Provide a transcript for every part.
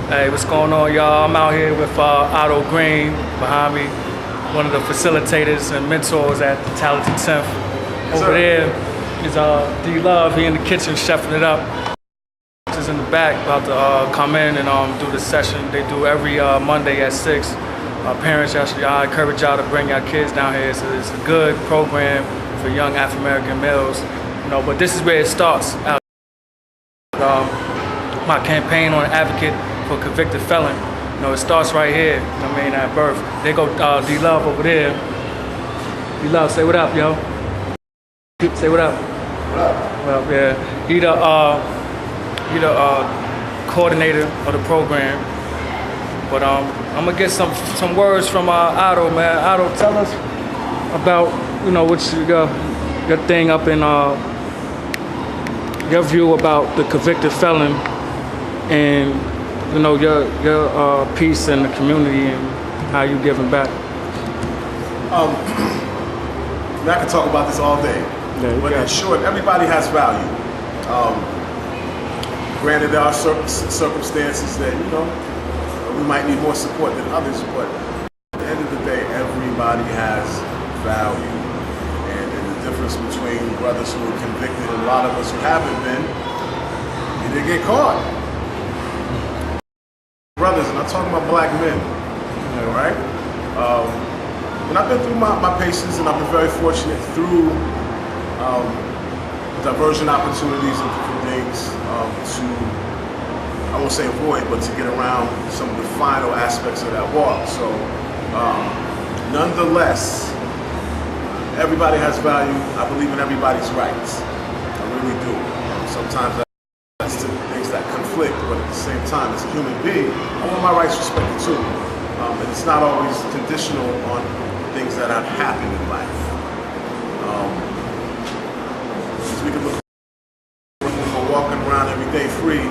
Hey, what's going on, y'all? I'm out here with Otto Green behind me, one of the facilitators and mentors at the Talented 10th. Over there is D-Love. He in the kitchen chefing it up. Is in the back about to come in and do the session. They do every Monday at 6. Parents, I encourage y'all to bring your kids down here. It's a good program for young African-American males. But this is where it starts. My campaign on advocate for convicted felon. It starts right here. At birth. They go D-Love over there. D-Love, say what up, yo. Say what up. What up? Well, yeah. He the coordinator of the program. But I'm gonna get some words from Otto, man. Otto, tell us about what your thing up in your view about the convicted felon and your piece in the community and how you giving back. I could talk about this all day, but in short, everybody has value. Granted, there are circumstances that we might need more support than others, but at the end of the day, everybody has value. And the difference between brothers who are convicted and a lot of us who haven't been, you didn't get caught. Brothers, and I'm talking about black men, all right? And I've been through my paces, and I've been very fortunate through diversion opportunities and different things to, I won't say avoid, but to get around some of the final aspects of that walk. So, nonetheless, everybody has value. I believe in everybody's rights. I really do. Sometimes that's things that conflict, but at the same time, as a human being, I want my rights respected too. And it's not always conditional on things that have happened in life. As we can look, we're walking around every day free,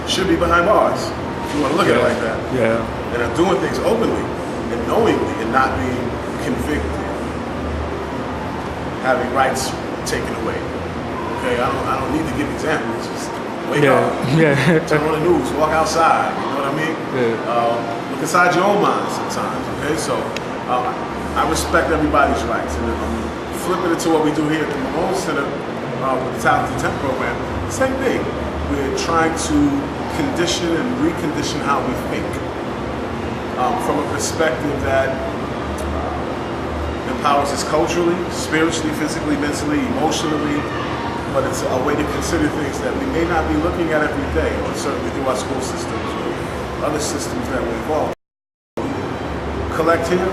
should be behind bars, if you want to look at it like that. Yeah. And are doing things openly and knowingly and not being convicted, having rights taken away. Okay, I don't need to give examples. Just wake up, turn on the news, walk outside. You know what I mean? Yeah. Look inside your own mind sometimes. Okay, so I respect everybody's rights, and I'm flipping it to what we do here at the Malone Center with the Talented 10 program. Same thing. We're trying to condition and recondition how we think from a perspective that empowers us culturally, spiritually, physically, mentally, emotionally, but it's a way to consider things that we may not be looking at every day, or certainly through our school systems or other systems that we're involved in. Collect here, we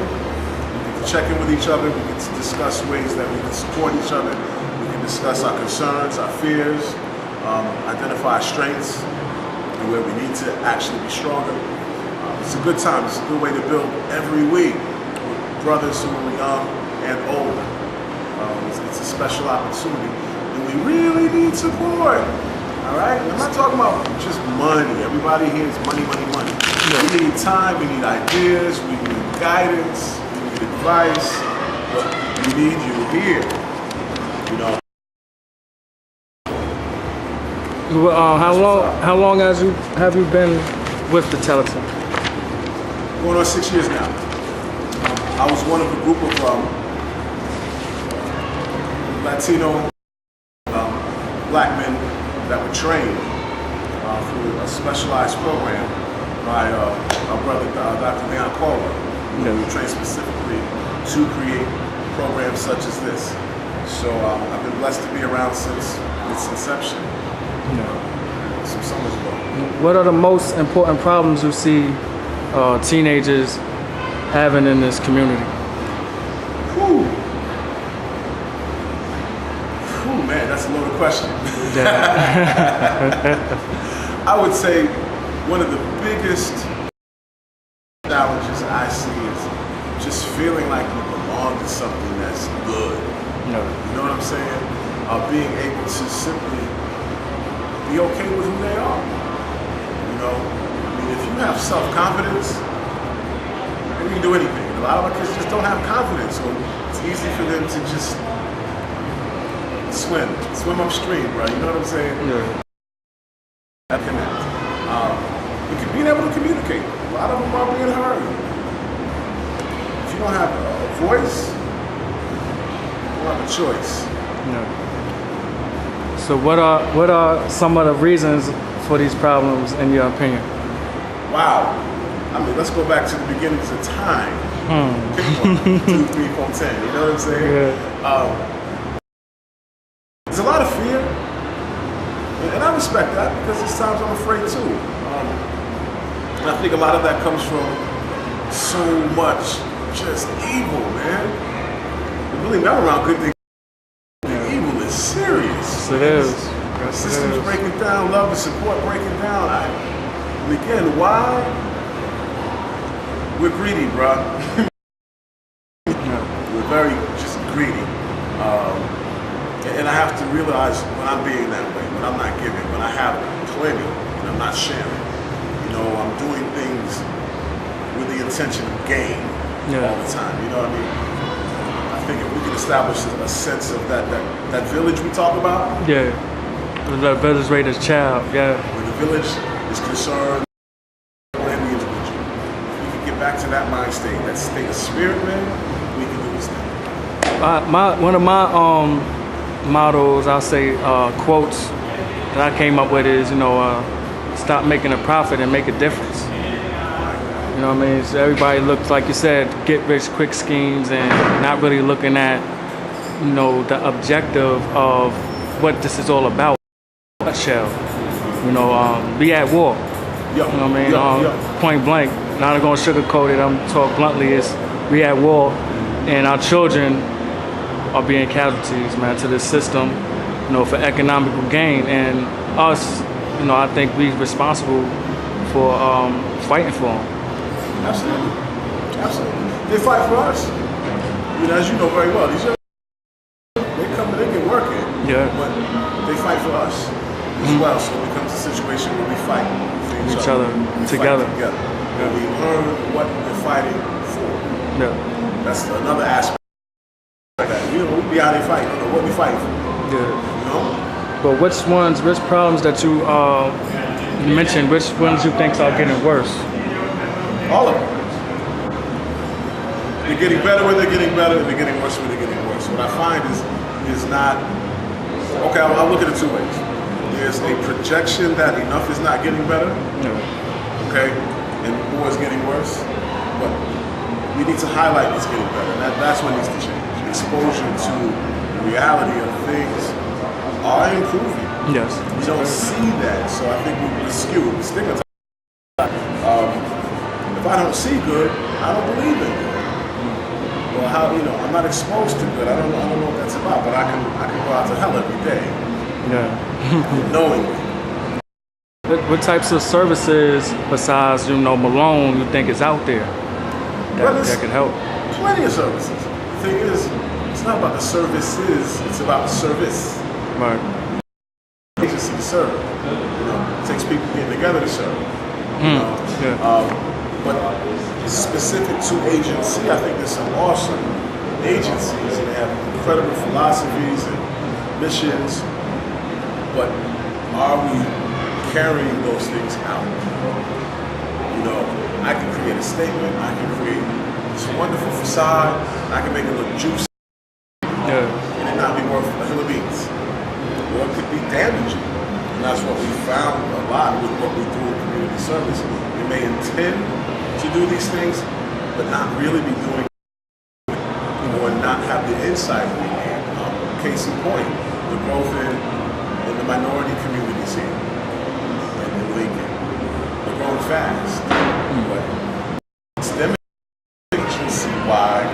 can check in with each other, we can discuss ways that we can support each other, we can discuss our concerns, our fears, identify our strengths, and where we need to actually be stronger. It's a good time, it's a good way to build every week with brothers who are young and older. It's a special opportunity, and we really need support. All right? I'm not talking about just money. Everybody here is money, money, money. Yeah. We need time, we need ideas, we need guidance, we need advice, but we need you here. How long have you been with the Talented? Going on 6 years now. I was one of a group of Latino black men that were trained through a specialized program by our brother, Dr. Leon Paula. We were trained specifically to create programs such as this. So I've been blessed to be around since its inception. Some summers ago. What are the most important problems you see teenagers having in this community? Whew, man, that's a loaded question. I would say one of the biggest challenges I see is just feeling like you belong to something that's good. You know what I'm saying? Being able to simply be okay with who they are. If you have self-confidence, you can do anything. A lot of our kids just don't have confidence, so it's easy for them to just swim upstream, bro. You know what I'm saying? Yeah. Connect. being able to communicate. A lot of them are being heard. If you don't have a voice, you don't have a choice. Yeah. So what are some of the reasons for these problems in your opinion? Wow. I mean, let's go back to the beginnings of time. Pick one, 2, 3, 4, 10. You know what I'm saying? Yeah. There's a lot of fear, and I respect that because there's times I'm afraid too. And I think a lot of that comes from so much just evil, man. And believe me, I'm around good things. The evil is serious. Yes, it is. The system's breaking down, love and support breaking down. And again, why? We're greedy, bro. We're very just greedy. And I have to realize when I'm being that way, when I'm not giving, when I have plenty and I'm not sharing. You know, I'm doing things with the intention of gain all the time. You know what I mean? I think if we can establish a sense of that village we talk about. Yeah. The village raised child, yeah. When the village is concerned for every individual. If we can get back to that mind state, that state of spirit, man, we can do this thing. One of my mottos, I'll say quotes that I came up with is, stop making a profit and make a difference. You know what I mean? So everybody looks, like you said, get rich quick schemes and not really looking at, the objective of what this is all about. Nutshell, be at war. You know what I mean? Point blank. Not gonna sugarcoat it. I'm talk bluntly. Is we at war, and our children are being casualties, man, to this system, for economical gain. And us, I think we're responsible for fighting for them. Absolutely. They fight for us. As you know very well, these young they come and they get working. Yeah. But they fight for us as well. So it becomes a situation where we fight for each other. Together. And we learn what we're fighting for. Yeah. That's another aspect. We be out there fighting. I don't know what we fighting for. Yeah. But which problems that you mentioned, which ones you think are getting worse? All of them. They're getting better when they're getting better, and they're getting worse when they're getting worse. What I find is not, okay, I'll look at it two ways. There's a projection that enough is not getting better, okay, and more is getting worse, but we need to highlight what's getting better, and that's what needs to change. Exposure to the reality of things are improving. Yes. We don't see that, so I think we're skewed, we're stigmatized. If I don't see good, I don't believe in good. Well, I'm not exposed to good. I don't know what that's about, but I can go out to hell every day. Yeah. Knowingly. What types of services besides, Malone, you think is out there that can help? Plenty of services. The thing is, it's not about the services, it's about the service. Right. Agency to serve. It takes people getting together to serve. But specific to agency, I think there's some awesome agencies and they have incredible philosophies and missions. But are we carrying those things out? I can create a statement, I can create this wonderful facade, I can make it look juicy, and it not be worth a hill of beans. Or it could be damaging. And that's what we found a lot with what we do in community service. We may intend to do these things, but not really be doing it, or not have the insight we need. Case in point, the growth in the minority communities here in Lincoln. They're growing fast, but systemic see why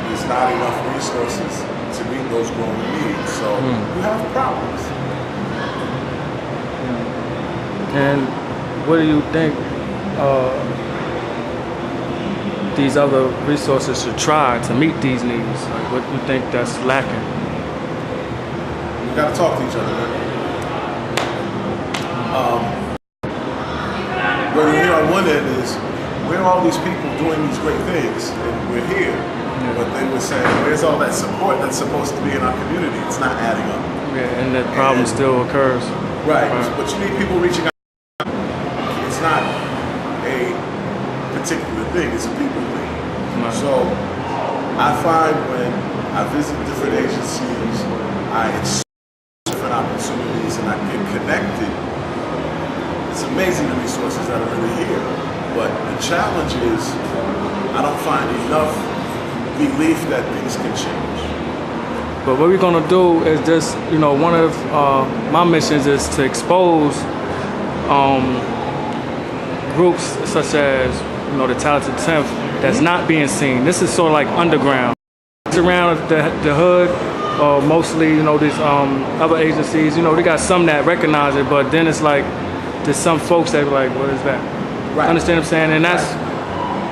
there's not enough resources to meet those growing needs. So you have problems. And what do you think these other resources should try to meet these needs? Like, what do you think that's lacking? We got to talk to each other, man. What we hear on one end is, where are all these people doing these great things? And we're here. But they were saying, where's all that support that's supposed to be in our community? It's not adding up. Yeah, and that problem still occurs. Right. But you need people reaching out. It's not a particular thing. It's a people thing. Right. So I find when I visit different agencies, I explore different opportunities and I get connected. It's amazing the resources that are really here. But the challenge is I don't find enough belief that things can change. But what we're gonna do is just, one of my missions is to expose groups such as, the Talented 10th that's not being seen. This is sort of like underground. It's around the hood, mostly, these other agencies, they got some that recognize it, but then it's like, there's some folks that are like, what is that? Right. Understand what I'm saying? And that's,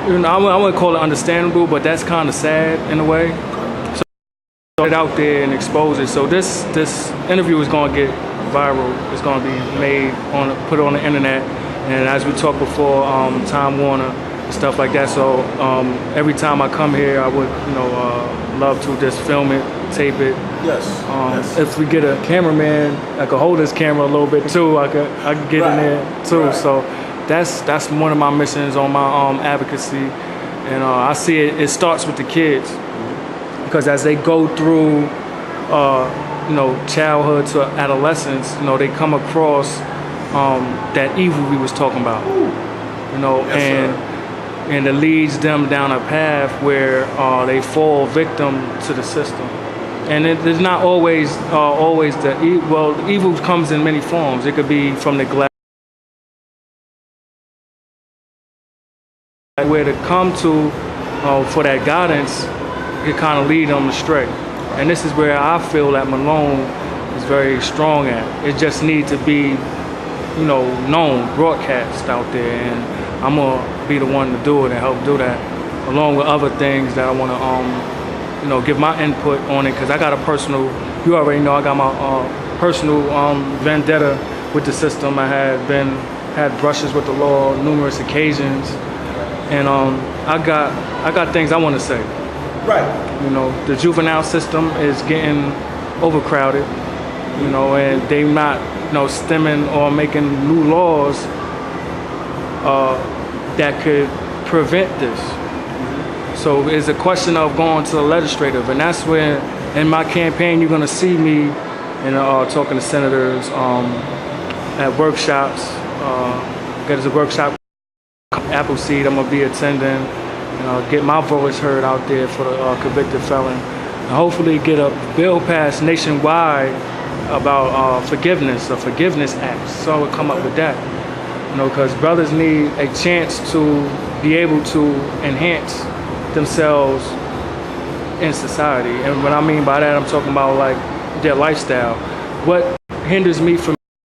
I wouldn't call it understandable, but that's kind of sad in a way. So get it out there and expose it. So this interview is going to get viral. It's going to be put on the internet. And as we talked before, Time Warner and stuff like that. So every time I come here, I would, love to just film it, tape it. Yes. Yes. If we get a cameraman, I could hold this camera a little bit too. I could get in there too. Right. So that's one of my missions on my advocacy, and I see it starts with the kids, because as they go through childhood to adolescence, they come across that evil we was talking about, Yes, and it leads them down a path where they fall victim to the system. And it's not always the evil comes in many forms. It could be from neglect, where to come to for that guidance, it kind of lead them astray. And this is where I feel that Malone is very strong at. It just needs to be, known, broadcast out there, and I'm gonna be the one to do it and help do that, along with other things that I want to, give my input on it, because I got a personal. You already know I got my personal vendetta with the system. I had brushes with the law numerous occasions. And I got things I want to say. Right. The juvenile system is getting overcrowded. And they not, stemming or making new laws that could prevent this. So it's a question of going to the legislative, and that's where in my campaign you're gonna see me talking to senators at workshops. There's a workshop. Appleseed, I'm gonna be attending, get my voice heard out there for the convicted felon, and hopefully get a bill passed nationwide about forgiveness, a forgiveness act. So I would come up with that, because brothers need a chance to be able to enhance themselves in society. And what I mean by that, I'm talking about like their lifestyle. What hinders me from